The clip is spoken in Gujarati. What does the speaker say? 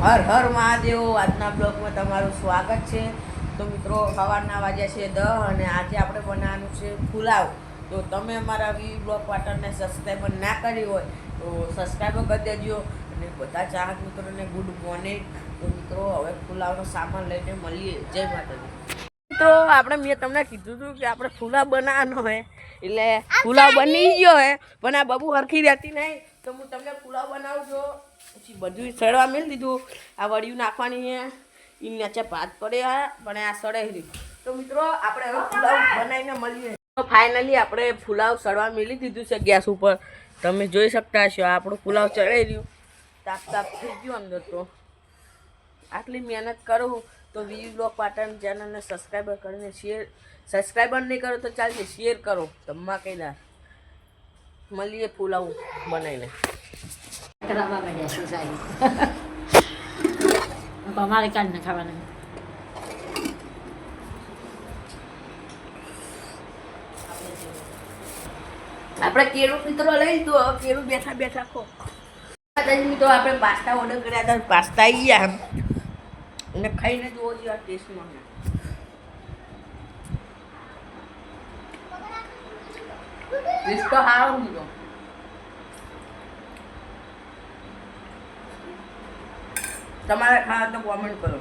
હર હર મહાદેવ. આજના બ્લોગમાં તમારું સ્વાગત છે. તો મિત્રો સવારના વાગ્યા છે 10 અને આજે આપણે બનાવવાનું છે પુલાવ. તો તમે અમારા વી બ્લોગ પાર્ટનરને સબસ્ક્રાઈબર ના કરી હોય તો સબસ્ક્રાઈબર કરી દેજો અને બધા ચાહક મિત્રોને ગુડ મોર્નિંગ. તો મિત્રો હવે પુલાવનો સામાન લઈને મળીએ. જય માતાજી. તો મેં તમને કીધું હતું કે આપણે પુલાવ બનાવવાનો હોય એટલે પુલાવ બની ગયો હે, પણ આ બબુ હરખી રહેતી નહીં તો હું તમને પુલાવ બનાવું છું. પછી બધું સડવા મેળ દીધું. આ વડિયું નાખવાની છે, એ નીચે ભાત પડ્યા પણ આ સડાઈ રહ્યું. તો મિત્રો આપણે હવે પુલાવ બનાવીને મળીએ. તો ફાઇનલી આપણે પુલાવ સડવા મેળી દીધું છે ગેસ ઉપર. તમે જોઈ શકતા હશો આપણું પુલાવ ચડાઈ રહ્યું, તાપ તાપ થઈ ગયું અંદર. તો આટલી મહેનત કરું તો વી બ્લોગ પાટણ ચેનલને સબસ્ક્રાઈબર કરીને સબસ્ક્રાઈબર નહીં કરો તો ચાલશે, શેર કરો. ધમાકેદાર મળીએ પુલાવ બનાવીને. અમારે કાઢ ને ખાવાના. આપણે કેળું મિત્રો લઈ લીધું. હવે કેળું બેઠા બેઠા ખો. મિત્રો આપણે પાસ્તા ઓર્ડર કર્યા હતા, પાસ્તા આવી ગયા અને ખાઈને જોવો જોઈએ આ ટેસ્ટમાં. ટેસ્ટ તો સારો હતો. તમારે ખાવા તો કોમેન્ટ કરો.